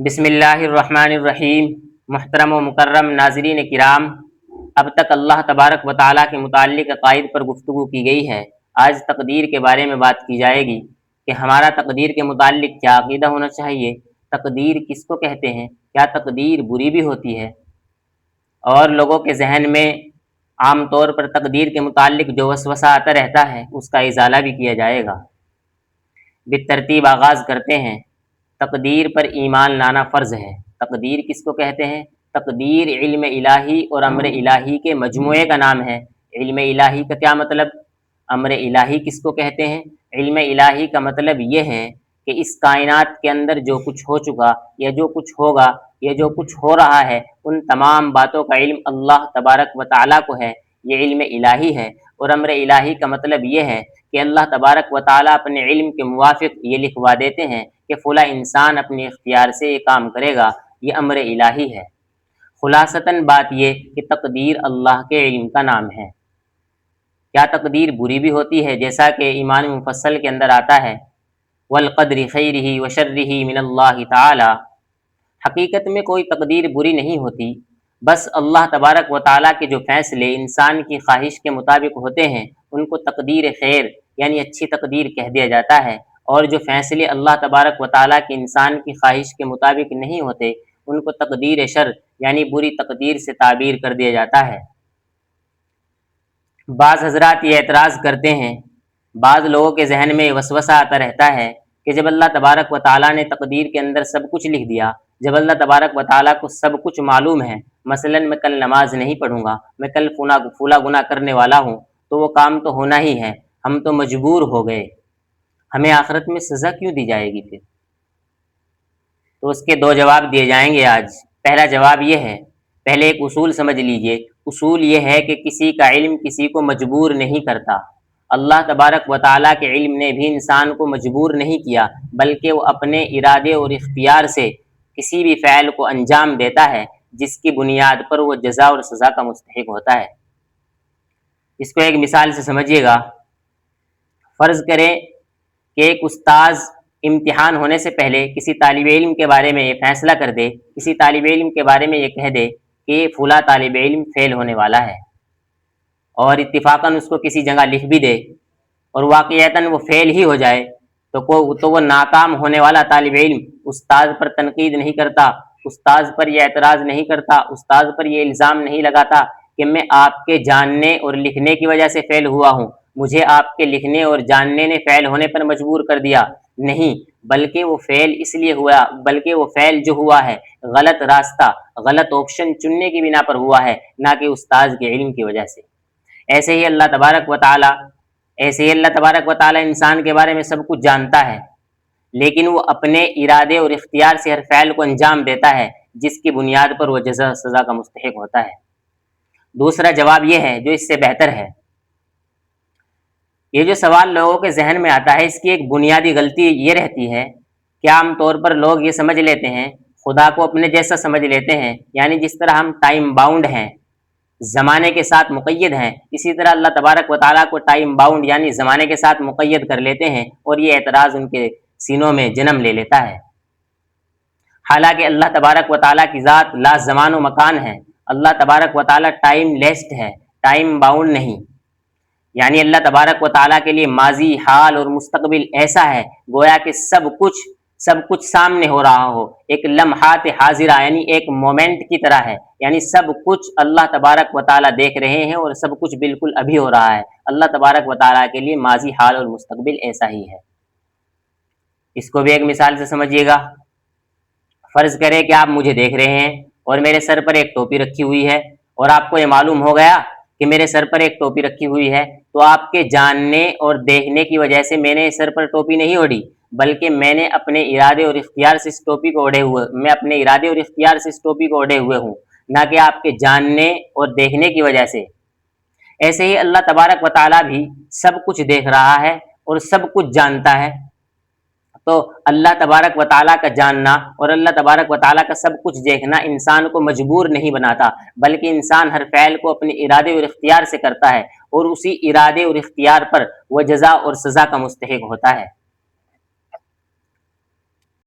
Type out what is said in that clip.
بسم اللہ الرحمن الرحیم۔ محترم و مکرم ناظرین کرام، اب تک اللہ تبارک و تعالیٰ کے متعلق عقائد پر گفتگو کی گئی ہے۔ آج تقدیر کے بارے میں بات کی جائے گی کہ ہمارا تقدیر کے متعلق کیا عقیدہ ہونا چاہیے، تقدیر کس کو کہتے ہیں، کیا تقدیر بری بھی ہوتی ہے، اور لوگوں کے ذہن میں عام طور پر تقدیر کے متعلق جو وسوسہ آتا رہتا ہے اس کا ازالہ بھی کیا جائے گا۔ بالترتیب آغاز کرتے ہیں۔ تقدیر پر ایمان لانا فرض ہے۔ تقدیر کس کو کہتے ہیں؟ تقدیر علم الہی اور امر الہی کے مجموعے کا نام ہے۔ علم الہی کا کیا مطلب؟ امر الہی کس کو کہتے ہیں؟ علم الہی کا مطلب یہ ہے کہ اس کائنات کے اندر جو کچھ ہو چکا یا جو کچھ ہوگا یا جو کچھ ہو رہا ہے، ان تمام باتوں کا علم اللہ تبارک و تعالیٰ کو ہے۔ یہ علم الہی ہے۔ اور امر الہی کا مطلب یہ ہے کہ اللہ تبارک و تعالیٰ اپنے علم کے موافق یہ لکھوا دیتے ہیں کہ فلاں انسان اپنے اختیار سے یہ کام کرے گا۔ یہ امر الہی ہے۔ خلاصتاً بات یہ کہ تقدیر اللہ کے علم کا نام ہے۔ کیا تقدیر بری بھی ہوتی ہے؟ جیسا کہ ایمان مفصل کے اندر آتا ہے، والقدر خیرہ وشرہ من اللہ تعالی۔ حقیقت میں کوئی تقدیر بری نہیں ہوتی، بس اللہ تبارک و تعالیٰ کے جو فیصلے انسان کی خواہش کے مطابق ہوتے ہیں ان کو تقدیر خیر یعنی اچھی تقدیر کہہ دیا جاتا ہے، اور جو فیصلے اللہ تبارک و تعالیٰ کے انسان کی خواہش کے مطابق نہیں ہوتے ان کو تقدیر شر یعنی بری تقدیر سے تعبیر کر دیا جاتا ہے۔ بعض حضرات یہ اعتراض کرتے ہیں، بعض لوگوں کے ذہن میں وسوسہ آتا رہتا ہے کہ جب اللہ تبارک و تعالیٰ نے تقدیر کے اندر سب کچھ لکھ دیا، جب اللہ تبارک و تعالیٰ کو سب کچھ معلوم ہے، مثلاً میں کل نماز نہیں پڑھوں گا، میں کل فلاں گناہ کرنے والا ہوں، تو وہ کام تو ہونا ہی ہے، ہم تو مجبور ہو گئے، ہمیں آخرت میں سزا کیوں دی جائے گی پھر؟ تو اس کے دو جواب دیے جائیں گے آج۔ پہلا جواب یہ ہے، پہلے ایک اصول سمجھ لیجئے۔ اصول یہ ہے کہ کسی کا علم کسی کو مجبور نہیں کرتا۔ اللہ تبارک و تعالیٰ کے علم نے بھی انسان کو مجبور نہیں کیا، بلکہ وہ اپنے ارادے اور اختیار سے کسی بھی فعل کو انجام دیتا ہے جس کی بنیاد پر وہ جزا اور سزا کا مستحق ہوتا ہے۔ اس کو ایک مثال سے سمجھیے گا۔ فرض کریں کہ ایک استاذ امتحان ہونے سے پہلے کسی طالب علم کے بارے میں یہ فیصلہ کر دے، کسی طالب علم کے بارے میں یہ کہہ دے کہ فلاں طالب علم فیل ہونے والا ہے، اور اتفاقاً اس کو کسی جگہ لکھ بھی دے، اور واقعتاً وہ فیل ہی ہو جائے، تو وہ ناکام ہونے والا طالب علم استاذ پر تنقید نہیں کرتا، استاذ پر یہ اعتراض نہیں کرتا، استاذ پر یہ الزام نہیں لگاتا کہ میں آپ کے جاننے اور لکھنے کی وجہ سے فیل ہوا ہوں، مجھے آپ کے لکھنے اور جاننے نے فیل ہونے پر مجبور کر دیا۔ نہیں، بلکہ وہ فیل اس لیے ہوا، بلکہ وہ فیل جو ہوا ہے غلط راستہ، غلط آپشن چننے کی بنا پر ہوا ہے، نہ کہ استاذ کے علم کی وجہ سے۔ ایسے ہی اللہ تبارک و تعالیٰ انسان کے بارے میں سب کچھ جانتا ہے، لیکن وہ اپنے ارادے اور اختیار سے ہر فعل کو انجام دیتا ہے جس کی بنیاد پر وہ جزا سزا کا مستحق ہوتا ہے۔ دوسرا جواب یہ ہے جو اس سے بہتر ہے۔ یہ جو سوال لوگوں کے ذہن میں آتا ہے، اس کی ایک بنیادی غلطی یہ رہتی ہے کہ عام طور پر لوگ یہ سمجھ لیتے ہیں، خدا کو اپنے جیسا سمجھ لیتے ہیں، یعنی جس طرح ہم ٹائم باؤنڈ ہیں، زمانے کے ساتھ مقید ہیں، اسی طرح اللہ تبارک و تعالیٰ کو ٹائم باؤنڈ یعنی زمانے کے ساتھ مقید کر لیتے ہیں، اور یہ اعتراض ان کے سینوں میں جنم لے لیتا ہے۔ حالانکہ اللہ تبارک و تعالیٰ کی ذات لا زمان و مکان ہے۔ اللہ تبارک و تعالیٰ ٹائم لیسٹ ہے، ٹائم باؤنڈ نہیں۔ یعنی اللہ تبارک و تعالیٰ کے لیے ماضی، حال اور مستقبل ایسا ہے گویا کہ سب کچھ سامنے ہو رہا ہو، ایک لمحات حاضرہ یعنی ایک مومنٹ کی طرح ہے، یعنی سب کچھ اللہ تبارک و تعالیٰ دیکھ رہے ہیں اور سب کچھ بالکل ابھی ہو رہا ہے۔ اللہ تبارک و تعالیٰ کے لیے ماضی، حال اور مستقبل ایسا ہی ہے۔ اس کو بھی ایک مثال سے سمجھیے گا۔ فرض کریں کہ آپ مجھے دیکھ رہے ہیں اور میرے سر پر ایک ٹوپی رکھی ہوئی ہے، اور آپ کو یہ معلوم ہو گیا کہ میرے سر پر ایک ٹوپی رکھی ہوئی ہے، تو آپ کے جاننے اور دیکھنے کی وجہ سے میں نے سر پر ٹوپی نہیں اوڑھی، بلکہ میں نے اپنے ارادے اور اختیار سے اس ٹوپی کو اوڑھے ہوئے ہوں، نہ کہ آپ کے جاننے اور دیکھنے کی وجہ سے۔ ایسے ہی اللہ تبارک و تعالیٰ بھی سب کچھ دیکھ رہا ہے اور سب کچھ جانتا ہے۔ تو اللہ تبارک و تعالیٰ کا جاننا اور اللہ تبارک و تعالیٰ کا سب کچھ دیکھنا انسان کو مجبور نہیں بناتا، بلکہ انسان ہر فعل کو اپنے ارادے اور اختیار سے کرتا ہے، اور اسی ارادے اور اختیار پر وہ جزا اور سزا کا مستحق ہوتا ہے۔